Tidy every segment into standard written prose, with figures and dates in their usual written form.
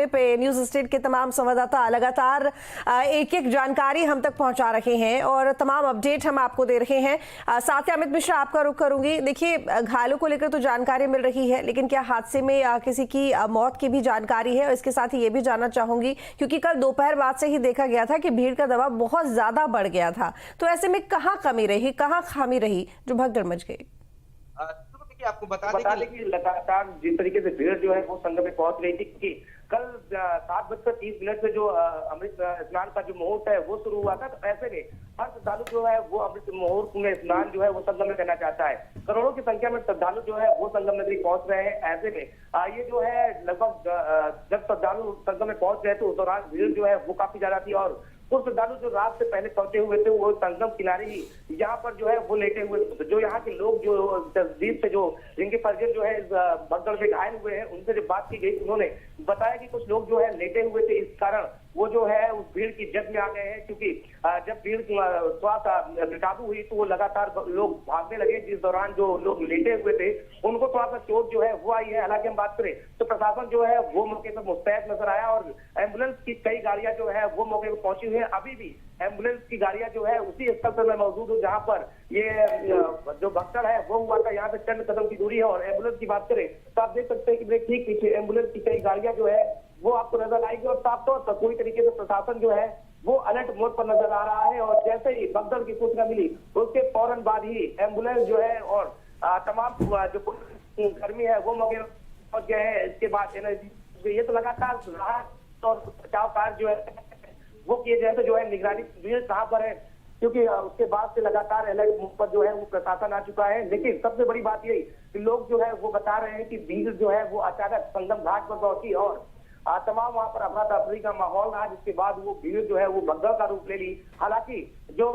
पे news state के तमाम संवाददाता लगातार एक एक जानकारी हम तक पहुंचा रहे हैं और तमाम अपडेट हम आपको दे रहे हैं। साथ ही अमित मिश्रा आपका रुख करूंगी। देखिए, घायलों को लेकर तो जानकारी मिल रही है, लेकिन क्या हादसे में किसी की मौत की भी जानकारी है? और इसके साथ ही ये भी जानना चाहूंगी क्योंकि कल दोपहर बाद से ही देखा गया था कि भीड़ का दबाव बहुत ज्यादा बढ़ गया था, तो ऐसे में कहाँ कमी रही, कहाँ खामी रही जो भगदड़ मच गई? आपको बता दें कि लगातार जिस तरीके से भीड़ जो है वो संगम में पहुंच रही थी कि कल 7:30 से जो अमृत स्नान का जो मुहूर्त है वो शुरू हुआ था, तो ऐसे में हर श्रद्धालु जो है वो अमृत मुहूर्त में स्नान जो है वो संगम में करना चाहता है। करोड़ों की संख्या में श्रद्धालु जो है वो संगम नगरी पहुंच रहे हैं। ऐसे में ये जो है लगभग जब श्रद्धालु संगम में पहुंच गए तो उस दौरान भीड़ जो है वो काफी ज्यादा थी और कुछ श्रद्धालु जो रात से पहले पहुंचे हुए थे वो संगम किनारे ही यहाँ पर जो है वो लेटे हुए थे। जो यहाँ के लोग जो तस्दीक से जो जिनके परिजन जो है भगदड़ में घायल हुए हैं उनसे जब बात की गई उन्होंने बताया कि कुछ लोग जो है लेटे हुए थे, इस कारण वो जो है उस भीड़ की जद में आ गए हैं। क्योंकि जब भीड़ थोड़ा सा बेकाबू हुई तो वो लगातार लोग भागने लगे, जिस दौरान जो लोग लेटे हुए थे उनको थोड़ा सा चोट जो है वो आई है। हालांकि हम बात करें तो प्रशासन जो है वो मौके पर मुस्तैद नजर आया और एम्बुलेंस की कई गाड़ियां जो है वो मौके पर पहुंची हुई है। अभी भी एम्बुलेंस की गाड़ियां जो है उसी स्थल पर मैं मौजूद हूँ जहां पर ये जो भगदड़ है वो हुआ था। यहाँ से चंद कदम की दूरी है और एम्बुलेंस की बात करें तो आप देख सकते हैं कि मेरे ठीक पीछे एम्बुलेंस की कई गाड़ियां जो है वो आपको नजर आएगी और साफ तौर पर पूरी तरीके से प्रशासन जो है वो अलर्ट मोड पर नजर आ रहा है। और जैसे ही भगदड़ की सूचना मिली उसके फौरन बाद ही एम्बुलेंस जो है और तमाम जो कर्मी है वो मौके पर पहुंच गए हैं। इसके बाद एनर्जी ये तो लगातार राहत और बचाव कार्य जो है वो किए जाए, तो जो है निगरानी भीड़ कहाँ पर है, क्योंकि उसके बाद से लगातार अलर्ट मोड पर जो है वो प्रशासन आ चुका है। लेकिन सबसे बड़ी बात यही कि लोग जो है वो बता रहे हैं कि भीड़ जो है वो अचानक संगम घाट पर पहुंची और तमाम वहां पर अफरा तफरी का माहौल रहा, जिसके बाद वो भीड़ जो है वो भगदड़ का रूप ले ली। हालांकि जो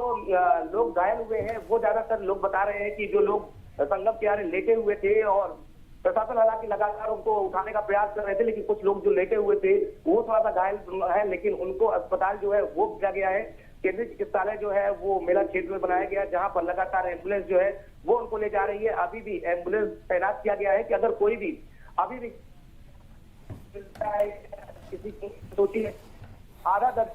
लोग घायल हुए हैं वो ज्यादातर लोग बता रहे हैं कि जो लोग संगम किनारे लेटे हुए थे और प्रशासन हालांकि लगातार उनको उठाने का प्रयास कर रहे थे, लेकिन कुछ लोग जो लेटे हुए थे वो थोड़ा सा घायल है, लेकिन उनको अस्पताल जो है वो भेजा गया है। केंद्रीय चिकित्सालय जो है वो मेला क्षेत्र में बनाया गया, जहां पर लगातार एम्बुलेंस जो है वो उनको ले जा रही है। अभी भी एम्बुलेंस तैनात किया गया है कि अगर कोई भी अभी भी मिलता है किसी को सोची आधा दर्ज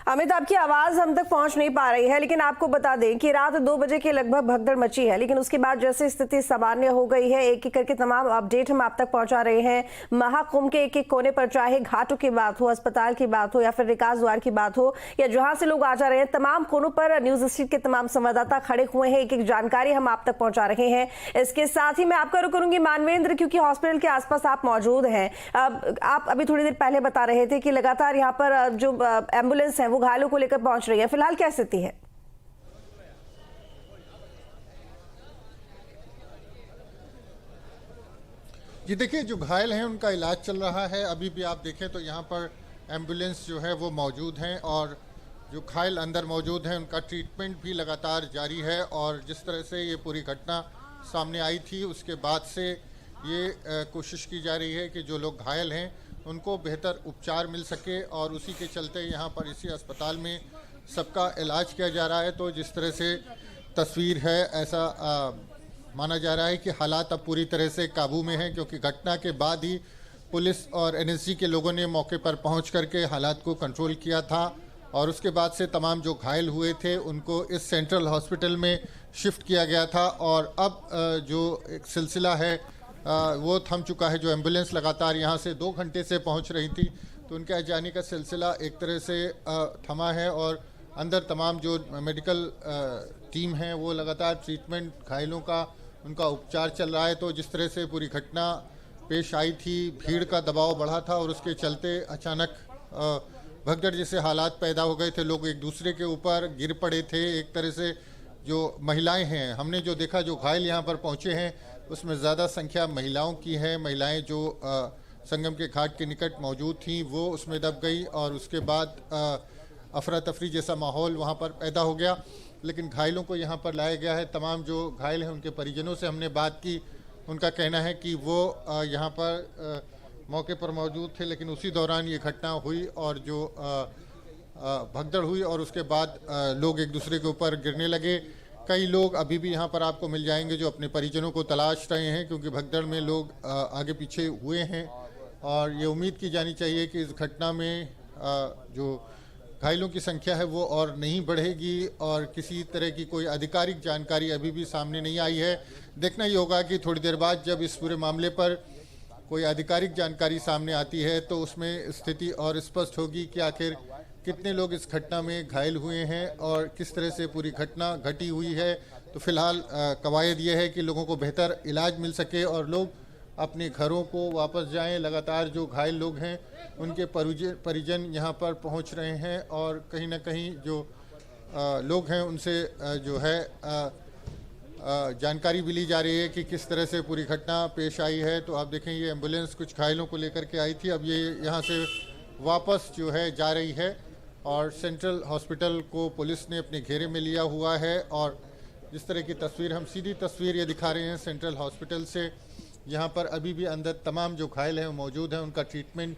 अमित, आपकी आवाज हम तक पहुंच नहीं पा रही है, लेकिन आपको बता दें कि रात 2 बजे के लगभग भगदड़ मची है, लेकिन उसके बाद जैसे स्थिति सामान्य हो गई है, एक एक करके तमाम अपडेट हम आप तक पहुंचा रहे हैं। महाकुंभ के एक एक कोने पर, चाहे घाटों की बात हो, अस्पताल की बात हो या फिर विकास द्वार की बात हो या जहां से लोग आ जा रहे हैं, तमाम कोनों पर न्यूज स्ट्रीट के तमाम संवाददाता खड़े हुए हैं, एक एक जानकारी हम आप तक पहुंचा रहे हैं। इसके साथ ही मैं आपका रुख करूंगी मानवेंद्र, क्योंकि हॉस्पिटल के आसपास आप मौजूद हैं। आप अभी थोड़ी देर पहले बता रहे थे कि लगातार यहाँ पर जो एम्बुलेंस है वो घायलों को लेकर पहुंच रही है, फिलहाल क्या स्थिति है? जी देखिए, जो घायल हैं उनका इलाज चल रहा है। अभी भी आप देखें तो यहाँ पर एम्बुलेंस जो है वो मौजूद हैं और जो घायल अंदर मौजूद हैं उनका ट्रीटमेंट भी लगातार जारी है। और जिस तरह से ये पूरी घटना सामने आई थी उसके बाद से ये कोशिश की जा रही है कि जो लोग घायल हैं उनको बेहतर उपचार मिल सके और उसी के चलते यहाँ पर इसी अस्पताल में सबका इलाज किया जा रहा है। तो जिस तरह से तस्वीर है ऐसा माना जा रहा है कि हालात अब पूरी तरह से काबू में हैं, क्योंकि घटना के बाद ही पुलिस और एनएसजी के लोगों ने मौके पर पहुंच करके हालात को कंट्रोल किया था और उसके बाद से तमाम जो घायल हुए थे उनको इस सेंट्रल हॉस्पिटल में शिफ्ट किया गया था। और अब जो एक सिलसिला है वो थम चुका है। जो एम्बुलेंस लगातार यहाँ से 2 घंटे से पहुँच रही थी तो उनके आ जाने का सिलसिला एक तरह से थमा है और अंदर तमाम जो मेडिकल टीम है वो लगातार ट्रीटमेंट घायलों का उनका उपचार चल रहा है। तो जिस तरह से पूरी घटना पेश आई थी, भीड़ का दबाव बढ़ा था और उसके चलते अचानक भगदड़ जैसे हालात पैदा हो गए थे। लोग एक दूसरे के ऊपर गिर पड़े थे। एक तरह से जो महिलाएं हैं, हमने जो देखा जो घायल यहाँ पर पहुँचे हैं उसमें ज़्यादा संख्या महिलाओं की है। महिलाएं जो संगम के घाट के निकट मौजूद थीं वो उसमें दब गई और उसके बाद अफरा तफरी जैसा माहौल वहाँ पर पैदा हो गया। लेकिन घायलों को यहाँ पर लाया गया है। तमाम जो घायल हैं उनके परिजनों से हमने बात की, उनका कहना है कि वो यहाँ पर मौके पर मौजूद थे, लेकिन उसी दौरान ये घटना हुई और जो भगदड़ हुई और उसके बाद लोग एक दूसरे के ऊपर गिरने लगे। कई लोग अभी भी यहाँ पर आपको मिल जाएंगे जो अपने परिजनों को तलाश रहे हैं, क्योंकि भगदड़ में लोग आगे पीछे हुए हैं और ये उम्मीद की जानी चाहिए कि इस घटना में जो घायलों की संख्या है वो और नहीं बढ़ेगी और किसी तरह की कोई आधिकारिक जानकारी अभी भी सामने नहीं आई है। देखना ही होगा कि थोड़ी देर बाद जब इस पूरे मामले पर कोई आधिकारिक जानकारी सामने आती है तो उसमें स्थिति और स्पष्ट होगी कि आखिर कितने लोग इस घटना में घायल हुए हैं और किस तरह से पूरी घटना घटी हुई है। तो फिलहाल कवायद ये है कि लोगों को बेहतर इलाज मिल सके और लोग अपने घरों को वापस जाएं। लगातार जो घायल लोग हैं उनके परिजन यहाँ पर पहुँच रहे हैं और कहीं ना कहीं जो लोग हैं उनसे जो है जानकारी भी ली जा रही है कि किस तरह से पूरी घटना पेश आई है। तो आप देखें ये एम्बुलेंस कुछ घायलों को लेकर के आई थी, अब ये यहाँ से वापस जो है जा रही है और सेंट्रल हॉस्पिटल को पुलिस ने अपने घेरे में लिया हुआ है। और जिस तरह की तस्वीर हम सीधी तस्वीर ये दिखा रहे हैं सेंट्रल हॉस्पिटल से, यहाँ पर अभी भी अंदर तमाम जो घायल हैं वो मौजूद हैं, उनका ट्रीटमेंट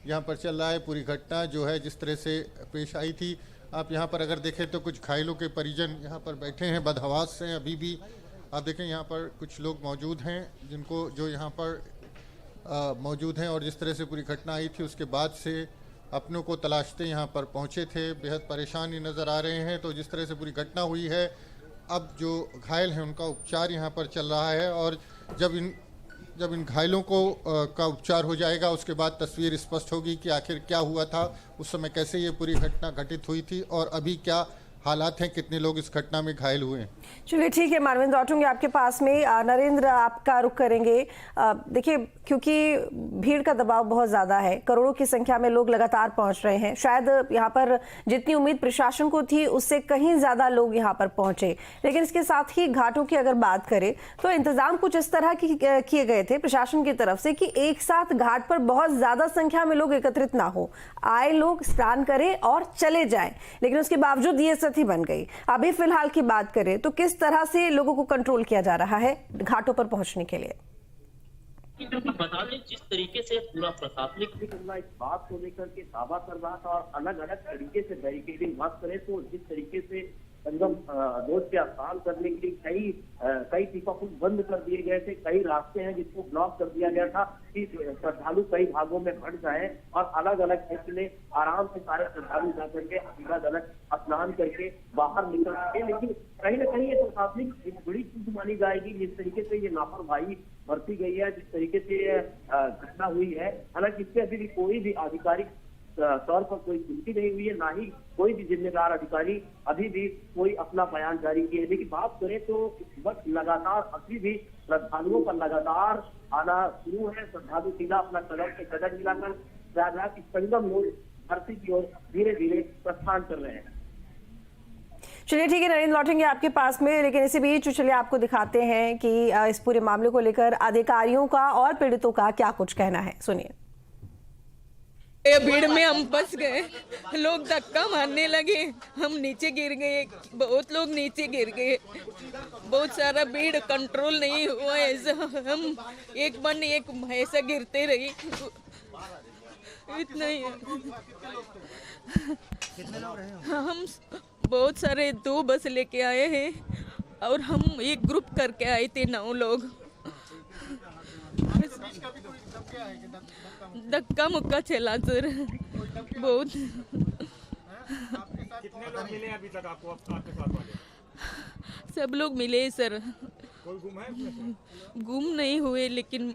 यहाँ पर चल रहा है। पूरी घटना जो है जिस तरह से पेश आई थी, आप यहाँ पर अगर देखें तो कुछ घायलों के परिजन यहाँ पर बैठे हैं, बदहवास हैं अभी भी। आप देखें यहाँ पर कुछ लोग मौजूद हैं जिनको जो यहाँ पर मौजूद हैं और जिस तरह से पूरी घटना आई थी उसके बाद से अपनों को तलाशते यहाँ पर पहुँचे थे, बेहद परेशान ही नज़र आ रहे हैं। तो जिस तरह से पूरी घटना हुई है, अब जो घायल हैं उनका उपचार यहाँ पर चल रहा है और जब इन घायलों को का उपचार हो जाएगा उसके बाद तस्वीर स्पष्ट होगी कि आखिर क्या हुआ था, उस समय कैसे ये पूरी घटना घटित हुई थी और अभी क्या हालात हैं, कितने लोग इस घटना में घायल हुए हैं। चलिए ठीक है, मानवेंद्र लौटूंगे आपके पास में। नरेंद्र, आपका रुख करेंगे। देखिए, क्योंकि भीड़ का दबाव बहुत ज़्यादा है, करोड़ों की संख्या में लोग लगातार पहुंच रहे हैं, शायद यहाँ पर जितनी उम्मीद प्रशासन को थी उससे कहीं ज़्यादा लोग यहाँ पर पहुंचे। लेकिन इसके साथ ही घाटों की अगर बात करें तो इंतजाम कुछ इस तरह किए गए थे प्रशासन की तरफ से कि एक साथ घाट पर बहुत ज़्यादा संख्या में लोग एकत्रित ना हो, आए लोग स्नान करें और चले जाएं। लेकिन उसके बावजूद ये स्थिति बन गई। अभी फिलहाल की बात करें तो किस तरह से लोगों को कंट्रोल किया जा रहा है घाटों पर पहुंचने के लिए? बता दें जिस तरीके से पूरा प्रशासनिक इस बात को लेकर के दावा कर रहा था और अलग अलग तरीके से बैरिकेडिंग बात करें तो जिस तरीके से संगम रोड पे स्नान करने के लिए कई टीकापुल बंद कर दिए गए थे, कई रास्ते हैं जिसको ब्लॉक कर दिया गया था कि श्रद्धालु कई भागों में बढ़ जाए और अलग अलग फैसले आराम से सारे श्रद्धालु जा करके अलग अलग स्नान करके बाहर निकल सके। लेकिन कहीं ना कहीं ये प्रशासनिक एक बड़ी चीज मानी जाएगी जिस तरीके से ये लापरवाही बरती गई है, जिस तरीके से घटना हुई है। हालांकि इससे अभी भी कोई भी आधिकारिक तौर पर कोई पुष्टि नहीं हुई है, ना ही कोई भी जिम्मेदार अधिकारी अभी भी कोई अपना बयान जारी किए। लेकिन बात करें तो इस वक्त लगातार अभी भी श्रद्धालुओं का लगातार आना शुरू है। श्रद्धालु सीधा अपना कदम से कदम मिलाकर प्रयागराज की संगम रोड धरती की ओर धीरे धीरे प्रस्थान कर रहे हैं। चलिए ठीक है नरेंद्र, लौटेंगे आपके पास में। लेकिन इसी बीच चलिए आपको दिखाते हैं कि इस पूरे मामले को लेकर अधिकारियों का और पीड़ितों का क्या कुछ कहना है, सुनिए। ये भीड़ में हम फंस गए, लोग धक्का मारने लगे, हम नीचे गिर गए, बहुत लोग नीचे गिर गए, बहुत सारा भीड़ कंट्रोल नहीं हुआ। ऐसा हम एक बन एक ऐसा गिरते रही, इतना ही। हम बहुत सारे 2 बस लेके आए हैं और हम एक ग्रुप करके आए थे 9 लोग। धक्का मुक्का चला सर बहुत। कितने लोग मिले अभी तक आपको आपके साथ वाले? सब लोग मिले सर। कोई गुम है इसमें से? गुम नहीं हुए लेकिन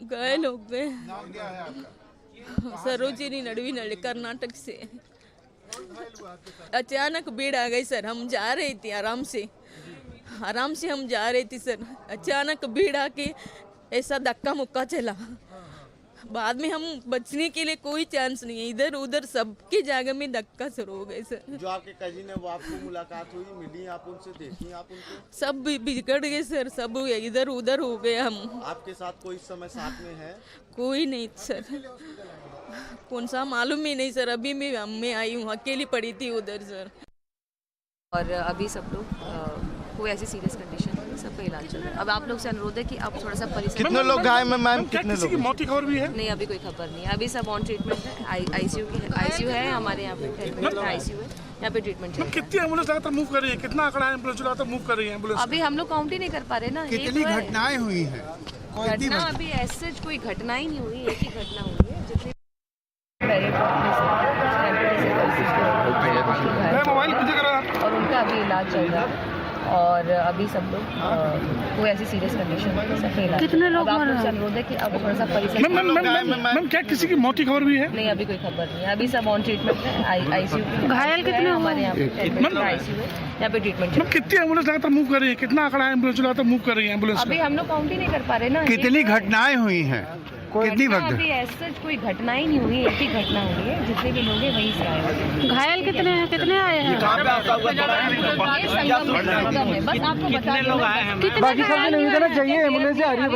घायल हो गए। सरोजिनी नडवी नडे कर्नाटक से। अचानक भीड़ आ गई सर, हम जा रहे थे आराम से हम जा रहे थे सर, अचानक भीड़ आके ऐसा धक्का मुक्का चला। बाद में हम बचने के लिए कोई चांस नहीं है, इधर उधर सबके जगह में धक्का सर हो गए सर। जो आपके कजिन है वो आपको मुलाकात हुई, मिली आप उनसे, देखी आप उनको? सब बिगड़ गए सर, सब इधर उधर हो गए हम। आपके साथ कोई इस समय साथ में है? कोई नहीं सर, कौन सा मालूम ही नहीं सर। अभी मैं आई हूँ, अकेली पड़ी थी उधर सर। और अभी सब लोग कोई ऐसी सीरियस कंडीशन नहीं, सबका इलाज चल रहा है। अब आप लोग से अनुरोध है कि आप थोड़ा सा परिसर। कितने लोग घायल हैं मैम? कितने लोग? मौत की खबर भी है? नहीं, अभी कोई खबर नहीं है, अभी सब ऑन ट्रीटमेंट है। आईसीयू है हमारे यहाँ पे, आईसीयू है, यहाँ पे ट्रीटमेंट चल रहा है। कितनी एम्बुलेंस लगातार मूव कर रही है, कितना आंकड़ा एम्बुलेंस लगातार मूव कर रही है एम्बुलेंस? अभी हम लोग काउंट ही नहीं कर पा रहे ना। कितनी घटनाएं हुई हैं? घटना अभी ऐसे कोई घटना ही नहीं हुई, एक ही घटना हुई है। जितनी मोबाइल मुझे करा और उनका अभी इलाज चल रहा है और अभी सब लोग कोई ऐसी सीरियस कंडीशन नहीं, सबका इलाज। कितने लोग आप लोग से अनुरोध है कि अब थोड़ा सा परिसर। मैम क्या किसी की मौत की खबर भी है? नहीं, अभी कोई खबर नहीं है। अभी सब ऑन ट्रीटमेंट है, आईसीयू। घायल कितने हमारे यहाँ पे आईसीयू है, यहाँ पे ट्रीटमेंट। कितनी एम्बुलेंस लगातार मूव कर रही है, कितना आंकड़ा एम्बुलेंस लगातार मूव कर रही है एम्बुलेंस? अभी हम लोग काउंट ही नहीं कर पा रहे ना। कितनी घटनाएं हुई हैं? कितनी अभी ऐसे कोई घटना ही नहीं हुई, एक ही घटना हुई है। जितने भी लोग हैं वहीं से आए हैं। घायल कितने हैं, कितने आए हैं? ये संगम है, बस आपको बता दें। बाकी सब नहीं चाहिए, एम्बुलेंस आ रही है।